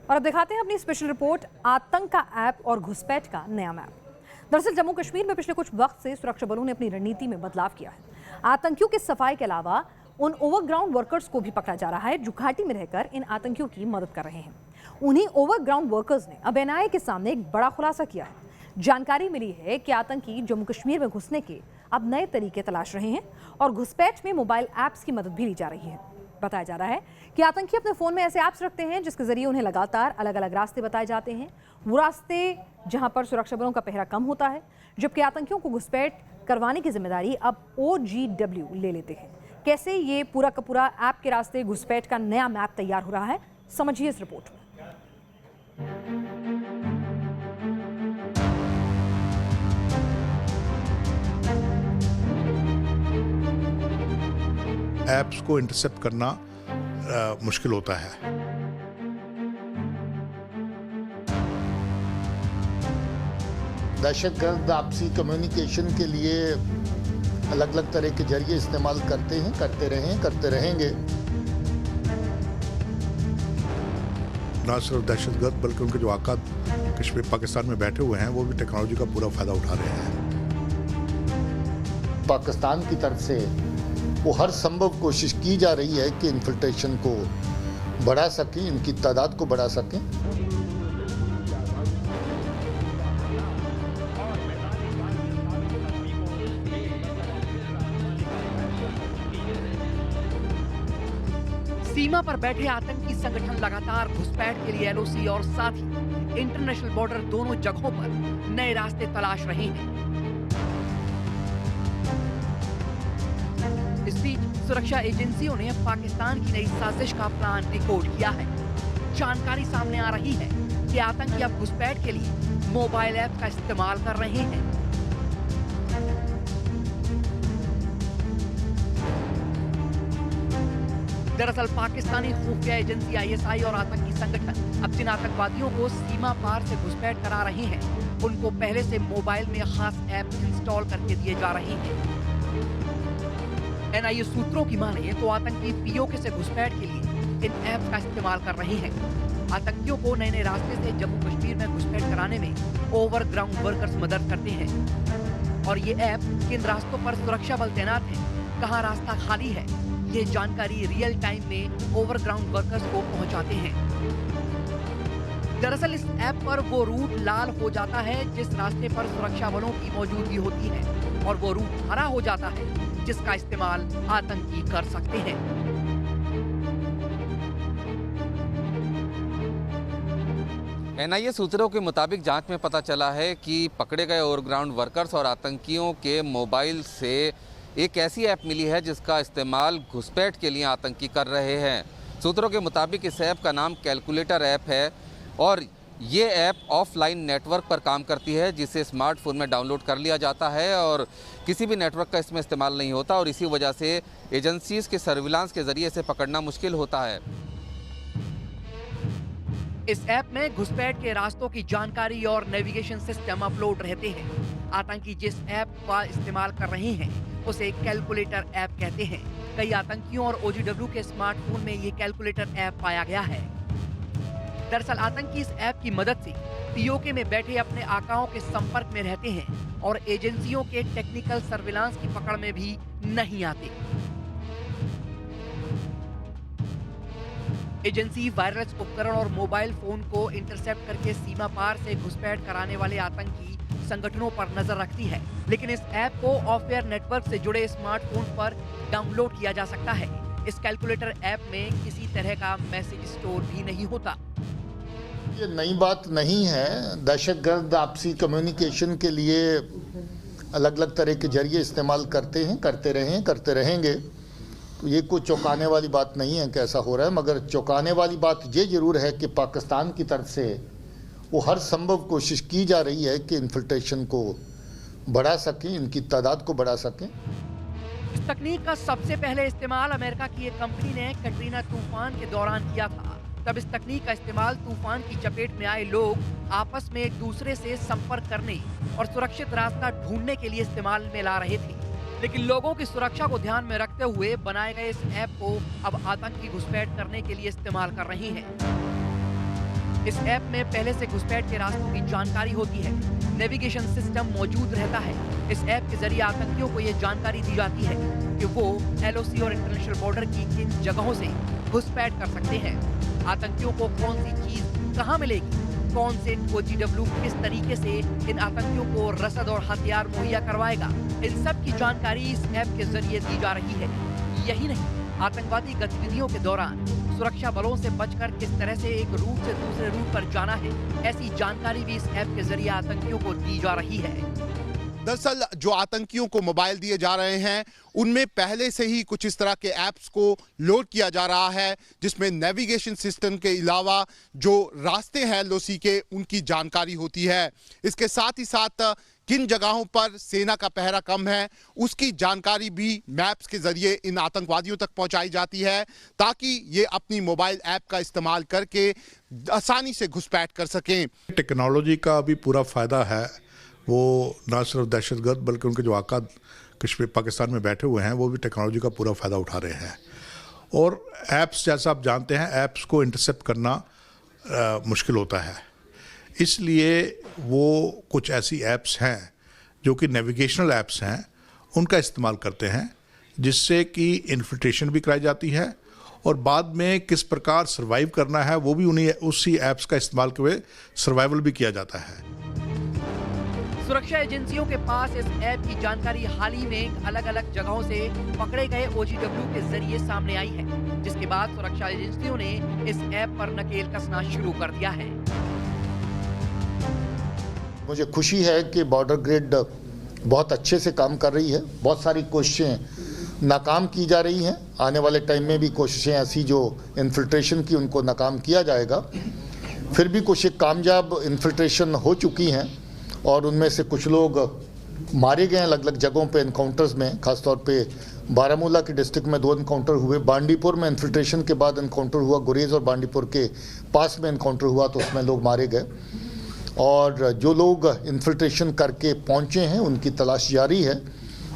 और अब दिखाते हैं अपनी स्पेशल रिपोर्ट आतंक का ऐप और घुसपैठ का नया मैप। दरअसल जम्मू कश्मीर में पिछले कुछ वक्त से सुरक्षा बलों ने अपनी रणनीति में बदलाव किया है। आतंकियों की सफाई के अलावा उन ओवरग्राउंड वर्कर्स को भी पकड़ा जा रहा है जो घाटी में रहकर इन आतंकियों की मदद कर रहे हैं। उन्हीं ओवरग्राउंड वर्कर्स ने अब एनआईए के सामने एक बड़ा खुलासा किया है। जानकारी मिली है कि आतंकी जम्मू कश्मीर में घुसने के अब नए तरीके तलाश रहे हैं और घुसपैठ में मोबाइल ऐप्स की मदद भी ली जा रही है। बताया जा रहा है कि आतंकी अपने फोन में ऐसे ऐप्स रखते हैं जिसके जरिए उन्हें लगातार अलग अलग रास्ते बताए जाते हैं, वो रास्ते जहां पर सुरक्षा बलों का पहरा कम होता है, जबकि आतंकियों को घुसपैठ करवाने की जिम्मेदारी अब OGW ले लेते हैं। कैसे ये पूरा का पूरा ऐप के रास्ते घुसपैठ का नया मैप तैयार हो रहा है, समझिए इस रिपोर्ट में। ऐप्स को इंटरसेप्ट करना मुश्किल होता है। दहशतगर्द आपसी कम्युनिकेशन के लिए अलग अलग तरह के जरिए इस्तेमाल करते हैं, करते रहेंगे। न सिर्फ दहशतगर्द बल्कि उनके जो आका कश्मीर पाकिस्तान में बैठे हुए हैं वो भी टेक्नोलॉजी का पूरा फायदा उठा रहे हैं। पाकिस्तान की तरफ से वो हर संभव कोशिश की जा रही है कि इन्फिल्ट्रेशन को बढ़ा सकें, इनकी तादाद को बढ़ा सकें। सीमा पर बैठे आतंकी संगठन लगातार घुसपैठ के लिए LOC और साथ ही इंटरनेशनल बॉर्डर दोनों जगहों पर नए रास्ते तलाश रहे हैं। इस बीच सुरक्षा एजेंसियों ने पाकिस्तान की नई साजिश का प्लान डिकोड किया है। जानकारी सामने आ रही है कि आतंकी अब घुसपैठ के लिए मोबाइल ऐप का इस्तेमाल कर रहे हैं। दरअसल पाकिस्तानी खुफिया एजेंसी ISI और आतंकी संगठन अब जिन आतंकवादियों को सीमा पार से घुसपैठ करा रहे हैं, उनको पहले से मोबाइल में खास ऐप इंस्टॉल करके दिए जा रहे हैं। NIA सूत्रों की माने तो आतंकी POK से घुसपैठ के लिए इन ऐप्स का इस्तेमाल कर रहे हैं। आतंकियों को नए नए रास्ते से जम्मू कश्मीर में घुसपैठ कराने में ओवरग्राउंड वर्कर्स मदद करते हैं। और ये ऐप किन रास्तों पर सुरक्षा बल तैनात है, कहाँ रास्ता खाली है, ये जानकारी रियल टाइम में ओवरग्राउंड वर्कर्स को पहुंचाते हैं। दरअसल इस ऐप पर वो रूट लाल हो जाता है जिस रास्ते पर सुरक्षा बलों की मौजूदगी होती है, और वो रूट हरा हो जाता है जिसका इस्तेमाल आतंकी कर सकते हैं। NIA सूत्रों के मुताबिक जांच में पता चला है कि पकड़े गए ओवरग्राउंड वर्कर्स और आतंकियों के मोबाइल से एक ऐसी ऐप मिली है जिसका इस्तेमाल घुसपैठ के लिए आतंकी कर रहे हैं। सूत्रों के मुताबिक इस ऐप का नाम कैलकुलेटर ऐप है और ये ऐप ऑफलाइन नेटवर्क पर काम करती है, जिसे स्मार्टफोन में डाउनलोड कर लिया जाता है और किसी भी नेटवर्क का इसमें इस्तेमाल नहीं होता, और इसी वजह से एजेंसीज के सर्विलांस के जरिए इसे पकड़ना मुश्किल होता है। इस ऐप में घुसपैठ के रास्तों की जानकारी और नेविगेशन सिस्टम अपलोड रहते हैं। आतंकी जिस ऐप का इस्तेमाल कर रहे हैं उसे कैलकुलेटर ऐप कहते हैं। कई आतंकियों और OGW के स्मार्टफोन में ये कैलकुलेटर ऐप पाया गया है। दरअसल आतंकी इस ऐप की मदद से POK में बैठे अपने आकाओं के संपर्क में रहते हैं और एजेंसियों के टेक्निकल सर्विलांस की पकड़ में भी नहीं आते। एजेंसी वायरलेस उपकरण और मोबाइल फोन को इंटरसेप्ट करके सीमा पार से घुसपैठ कराने वाले आतंकी संगठनों पर नजर रखती है, लेकिन इस ऐप को ऑफवेयर नेटवर्क से जुड़े स्मार्टफोन पर डाउनलोड किया जा सकता है। इस कैलकुलेटर ऐप में किसी तरह का मैसेज स्टोर भी नहीं होता। ये नई बात नहीं है। दहशतगर्द आपसी कम्युनिकेशन के लिए अलग अलग तरह के जरिए इस्तेमाल करते हैं, करते रहेंगे। तो ये कोई चौंकाने वाली बात नहीं है कि ऐसा हो रहा है, मगर चौंकाने वाली बात ये जरूर है कि पाकिस्तान की तरफ से वो हर संभव कोशिश की जा रही है कि इन्फिल्ट्रेशन को बढ़ा सकें, इनकी तादाद को बढ़ा सकें। इस तकनीक का सबसे पहले इस्तेमाल अमेरिका की एक कंपनी ने कटरीना तूफान के दौरान किया था। तब इस तकनीक का इस्तेमाल तूफान की चपेट में आए लोग आपस में एक दूसरे से संपर्क करने और सुरक्षित रास्ता ढूंढने के लिए इस्तेमाल में ला रहे थे। लेकिन लोगों की सुरक्षा को ध्यान में रखते हुए बनाए गए इस ऐप को अब आतंकी घुसपैठ करने के लिए इस्तेमाल कर रहे हैं। इस ऐप में पहले से घुसपैठ के रास्तों की जानकारी होती है, नेविगेशन सिस्टम मौजूद रहता है। इस ऐप के जरिए आतंकियों को ये जानकारी दी जाती है कि वो LOC और इंटरनेशनल बॉर्डर की किन जगहों से घुसपैठ कर सकते हैं, आतंकियों को कौन सी चीज कहाँ मिलेगी, कौन से OGW किस तरीके से इन आतंकियों को रसद और हथियार मुहैया करवाएगा। इन सब की जानकारी इस ऐप के जरिए दी जा रही है। यही नहीं, आतंकवादी गतिविधियों के दौरान सुरक्षा बलों से बचकर किस तरह से एक रूट से दूसरे रूट पर जाना है, ऐसी जानकारी भी इस ऐप के जरिए आतंकियों को दी जा रही है। दरअसल जो आतंकियों को मोबाइल दिए जा रहे हैं उनमें पहले से ही कुछ इस तरह के ऐप्स को लोड किया जा रहा है, जिसमें नेविगेशन सिस्टम के अलावा जो रास्ते हैं LOC के उनकी जानकारी होती है। इसके साथ ही साथ किन जगहों पर सेना का पहरा कम है उसकी जानकारी भी मैप्स के जरिए इन आतंकवादियों तक पहुंचाई जाती है, ताकि ये अपनी मोबाइल ऐप का इस्तेमाल करके आसानी से घुसपैठ कर सकें। टेक्नोलॉजी का भी पूरा फ़ायदा है। वो ना सिर्फ दहशतगर्द बल्कि उनके जो आका कश्मीर पाकिस्तान में बैठे हुए हैं वो भी टेक्नोलॉजी का पूरा फ़ायदा उठा रहे हैं। और ऐप्स, जैसा आप जानते हैं, ऐप्स को इंटरसेप्ट करना मुश्किल होता है, इसलिए वो कुछ ऐसी ऐप्स हैं जो कि नेविगेशनल ऐप्स हैं, उनका इस्तेमाल करते हैं, जिससे कि इन्फिल्ट्रेशन भी कराई जाती है और बाद में किस प्रकार सर्वाइव करना है वो भी उन्हीं उसी ऐप्स का इस्तेमाल करके सर्वाइवल भी किया जाता है। सुरक्षा एजेंसियों के पास इस ऐप की जानकारी हाल ही में अलग अलग जगहों से पकड़े गए OGW के जरिए सामने आई है, जिसके बाद सुरक्षा एजेंसियों ने इस ऐप पर नकेल कसना शुरू कर दिया है। मुझे खुशी है कि बॉर्डर ग्रिड बहुत अच्छे से काम कर रही है। बहुत सारी कोशिशें नाकाम की जा रही हैं, आने वाले टाइम में भी कोशिशें ऐसी जो इन्फिल्ट्रेशन की उनको नाकाम किया जाएगा। फिर भी कुछ कामयाब इन्फिल्ट्रेशन हो चुकी हैं और उनमें से कुछ लोग मारे गए हैं अलग अलग जगहों पे एनकाउंटर्स में। खासतौर पे बारामूला के डिस्ट्रिक्ट में 2 एनकाउंटर हुए, बांडीपुर में इन्फिल्ट्रेशन के बाद एनकाउंटर हुआ, गुरेज और बांडीपुर के पास में एनकाउंटर हुआ तो उसमें लोग मारे गए। और जो लोग इन्फिल्ट्रेशन करके पहुंचे हैं उनकी तलाश जारी है,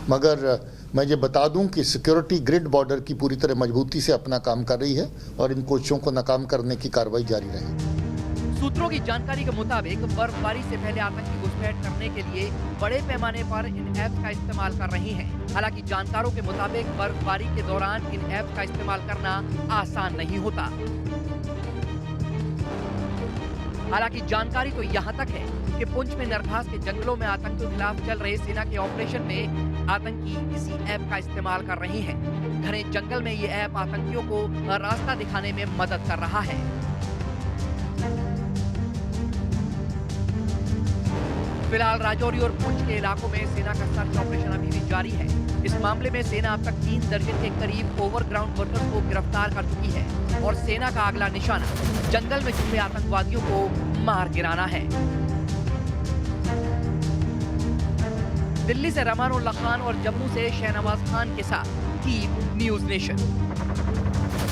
मगर मैं ये बता दूं कि सिक्योरिटी ग्रिड बॉर्डर की पूरी तरह मजबूती से अपना काम कर रही है और इन कोशिशों को नाकाम करने की कार्रवाई जारी रहेगी। सूत्रों की जानकारी के मुताबिक बर्फबारी से पहले आतंकी घुसपैठ करने के लिए बड़े पैमाने पर इन ऐप्स का इस्तेमाल कर रहे हैं। हालांकि जानकारों के मुताबिक बर्फबारी के दौरान इन ऐप्स का इस्तेमाल करना आसान नहीं होता। हालांकि जानकारी तो यहाँ तक है कि पुंछ में नरघास के जंगलों में आतंकियों के खिलाफ चल रहे सेना के ऑपरेशन में आतंकी इसी ऐप का इस्तेमाल कर रहे हैं। घने जंगल में ये ऐप आतंकियों को रास्ता दिखाने में मदद कर रहा है। फिलहाल राजौरी और पुंछ के इलाकों में सेना का सर्च ऑपरेशन अभी भी जारी है। इस मामले में सेना अब तक 3 दर्जन के करीब ओवरग्राउंड वर्कर्स को गिरफ्तार कर चुकी है और सेना का अगला निशाना जंगल में छुपे आतंकवादियों को मार गिराना है। दिल्ली से रमान उल्लाह खान और जम्मू से शहनवाज खान के साथ टीम न्यूज़ नेशन।